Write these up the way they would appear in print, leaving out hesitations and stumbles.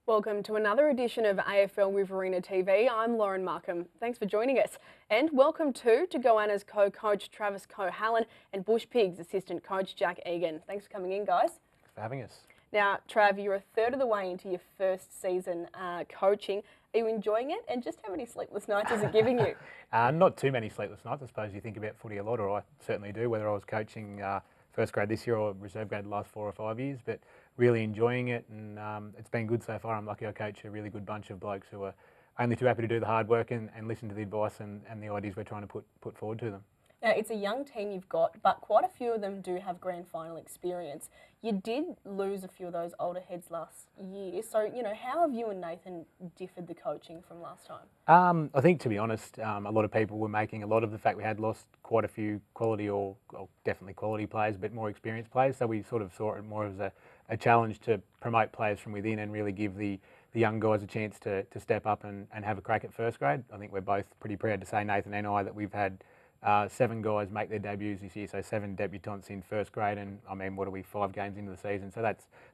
Welcome to another edition of AFL Riverina TV. I'm Lauren Markham. Thanks for joining us. And welcome to Goanna's co-coach Travis Cohalan and Bush Pigs assistant coach Jack Egan. Thanks for coming in, guys. Thanks for having us. Now, Trav, you're a third of the way into your first season coaching. Are you enjoying it? And just how many sleepless nights is it giving you? Not too many sleepless nights. I suppose you think about footy a lot, or I certainly do, whether I was coaching first grade this year or reserve grade the last 4 or 5 years, but really enjoying it, and it's been good so far. I'm lucky I coach a really good bunch of blokes who are only too happy to do the hard work and listen to the advice and the ideas we're trying to put forward to them. Now, it's a young team you've got, but quite a few of them do have grand final experience. You did lose a few of those older heads last year, so, how have you and Nathan differed the coaching from last time? I think, to be honest, a lot of people were making a lot of the fact we had lost quite a few quality or definitely quality players, but more experienced players, so we sort of saw it more as a challenge to promote players from within and really give the young guys a chance to step up and have a crack at first grade. I think we're both pretty proud to say, Nathan and I, that we've had 7 guys make their debuts this year, so 7 debutants in first grade, and I mean, what are we, 5 games into the season? So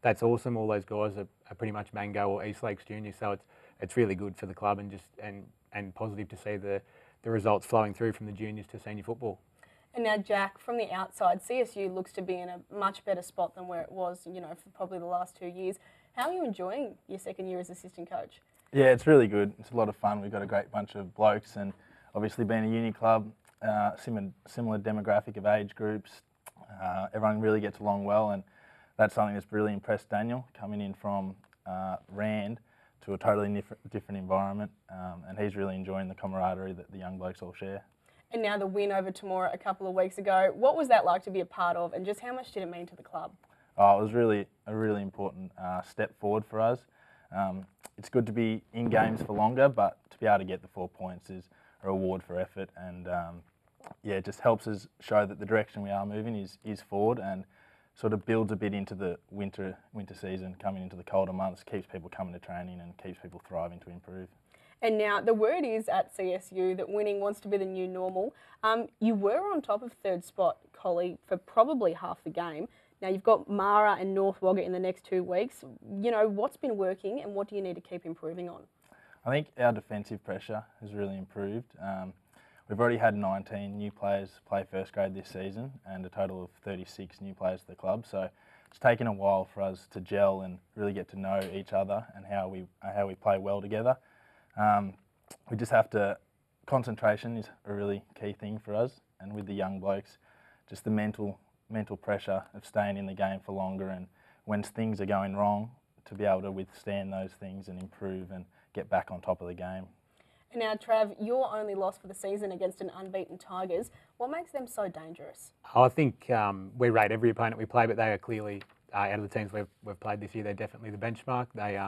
that's awesome. All those guys are pretty much Mango or Eastlakes juniors, so it's really good for the club and positive to see the results flowing through from the juniors to senior football. And now, Jack, from the outside, CSU looks to be in a much better spot than where it was, for probably the last 2 years. How are you enjoying your second year as assistant coach? Yeah, it's really good. It's a lot of fun. We've got a great bunch of blokes, and obviously being a uni club, similar demographic of age groups, everyone really gets along well, and that's something that's really impressed Daniel, coming in from Rand to a totally different environment, and he's really enjoying the camaraderie that the young blokes all share. And now the win over Temora a couple of weeks ago. What was that like to be a part of, and just how much did it mean to the club? Oh, it was really a really important step forward for us. It's good to be in games for longer, but to be able to get the 4 points is a reward for effort, and yeah, it just helps us show that the direction we are moving is forward, and sort of builds a bit into the winter season, coming into the colder months, keeps people coming to training and keeps people thriving to improve. And now the word is at CSU that winning wants to be the new normal. You were on top of third spot, Collie, for probably half the game. Now you've got Mara and North Wagga in the next 2 weeks. What's been working and what do you need to keep improving on? I think our defensive pressure has really improved. We've already had 19 new players play first grade this season and a total of 36 new players to the club. So it's taken a while for us to gel and really get to know each other and how we play well together. We just have to, concentration is a really key thing for us, and with the young blokes, just the mental pressure of staying in the game for longer, and when things are going wrong, to be able to withstand those things and improve and get back on top of the game. And now, Trav, your only loss for the season against an unbeaten Tigers. What makes them so dangerous? I think we rate every opponent we play, but they are clearly, out of the teams we've played this year, they're definitely the benchmark. They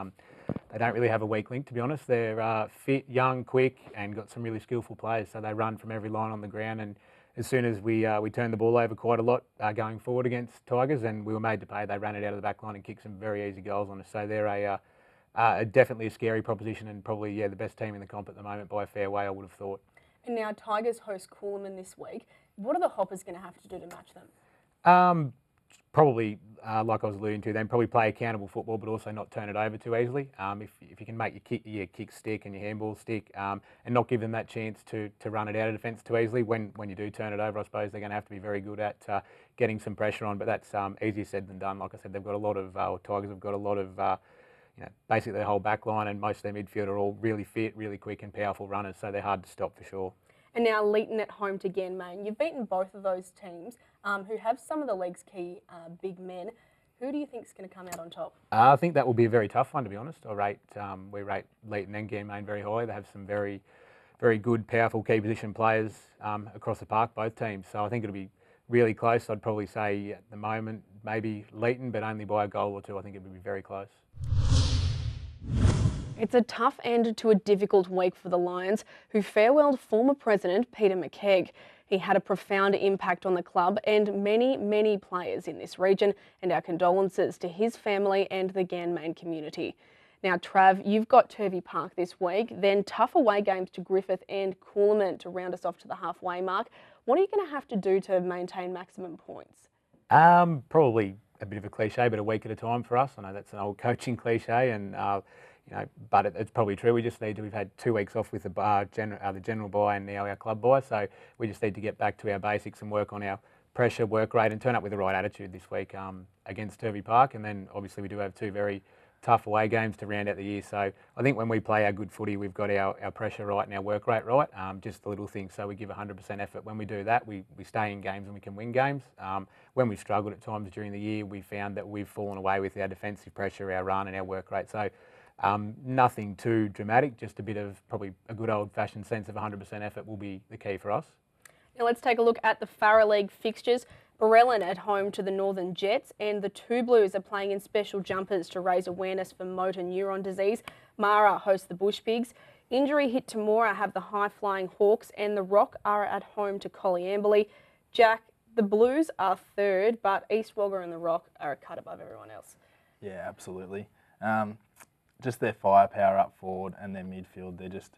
don't really have a weak link, to be honest. They're fit, young, quick, and got some really skillful players, so they run from every line on the ground. And as soon as we turned the ball over quite a lot going forward against Tigers, and we were made to pay, they ran it out of the back line and kicked some very easy goals on us. So they're definitely a scary proposition, and probably the best team in the comp at the moment by a fair way, I would have thought. And now Tigers host Cohalan this week. What are the Hoppers going to have to do to match them? Probably, like I was alluding to, then probably play accountable football, but also not turn it over too easily. If you can make your kick stick and your handball stick, and not give them that chance to run it out of defence too easily. When you do turn it over, I suppose they're going to have to be very good at getting some pressure on. But that's easier said than done. Like I said, they've got a lot of Tigers have got a lot of basically their whole back line, and most of their midfield are all really fit, really quick and powerful runners, so they're hard to stop for sure. And now Leeton at home to Ganmain. You've beaten both of those teams who have some of the league's key big men. Who do you think is going to come out on top? I think that will be a very tough one, to be honest. We rate Leeton and Ganmain very high. They have some very, very good, powerful key position players across the park, both teams. So I think it'll be really close. I'd probably say at the moment maybe Leeton, but only by a goal or two. I think it would be very close. It's a tough end to a difficult week for the Lions, who farewelled former president Peter McKeag. He had a profound impact on the club and many, many players in this region, and our condolences to his family and the Ganmain community. Now, Trav, you've got Turvey Park this week, then tough away games to Griffith and Coolman to round us off to the halfway mark. What are you going to have to do to maintain maximum points? Probably a bit of a cliche, but a week at a time for us. I know that's an old coaching cliche, and but it's probably true. We've had 2 weeks off with the general bye and now our club bye, so we just need to get back to our basics and work on our pressure, work rate, and turn up with the right attitude this week against Turvey Park. And then obviously we do have 2 very tough away games to round out the year. So I think when we play our good footy, we've got our pressure right and our work rate right, just the little things. So we give 100% effort. When we do that, we stay in games and we can win games. When we've struggled at times during the year, we found that we've fallen away with our defensive pressure, our run and our work rate. So nothing too dramatic, just a bit of probably a good old-fashioned sense of 100% effort will be the key for us. Now let's take a look at the Farah League fixtures. Barellan at home to the Northern Jets, and the Two Blues are playing in special jumpers to raise awareness for motor neuron disease. Mara hosts the Bush Pigs. Injury hit Temora have the high-flying Hawks, and the Rock are at home to Colliamberley. Jack, the Blues are third, but East Wagga and the Rock are a cut above everyone else. Yeah, absolutely. Just their firepower up forward and their midfield, they're just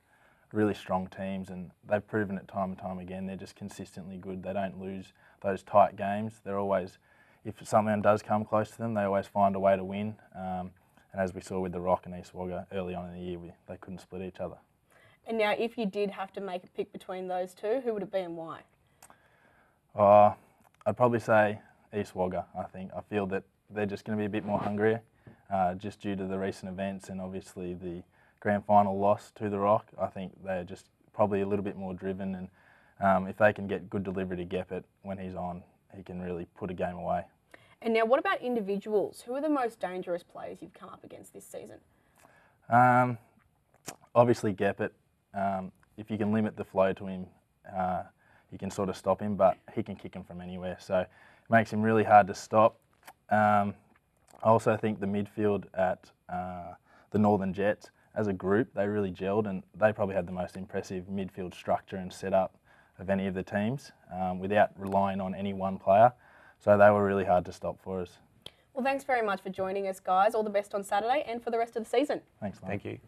really strong teams, and they've proven it time and time again. They're just consistently good. They don't lose those tight games. They're always, if someone does come close to them, they always find a way to win. And as we saw with the Rock and East Wagga early on in the year, they couldn't split each other. And now, if you did have to make a pick between those two, who would it be and why? I'd probably say East Wagga, I think. I feel that they're just going to be a bit more hungrier, just due to the recent events and obviously the grand final loss to the Rock. I think they're just probably a little bit more driven, and if they can get good delivery to Geppert when he's on, he can really put a game away. And now, what about individuals? Who are the most dangerous players you've come up against this season? Obviously Geppert. If you can limit the flow to him, you can sort of stop him, but he can kick him from anywhere, so it makes him really hard to stop. I also think the midfield at the Northern Jets, as a group, they really gelled, and they probably had the most impressive midfield structure and setup of any of the teams without relying on any one player. So they were really hard to stop for us. Well, thanks very much for joining us, guys. All the best on Saturday and for the rest of the season. Thanks, Lauren. Thank you.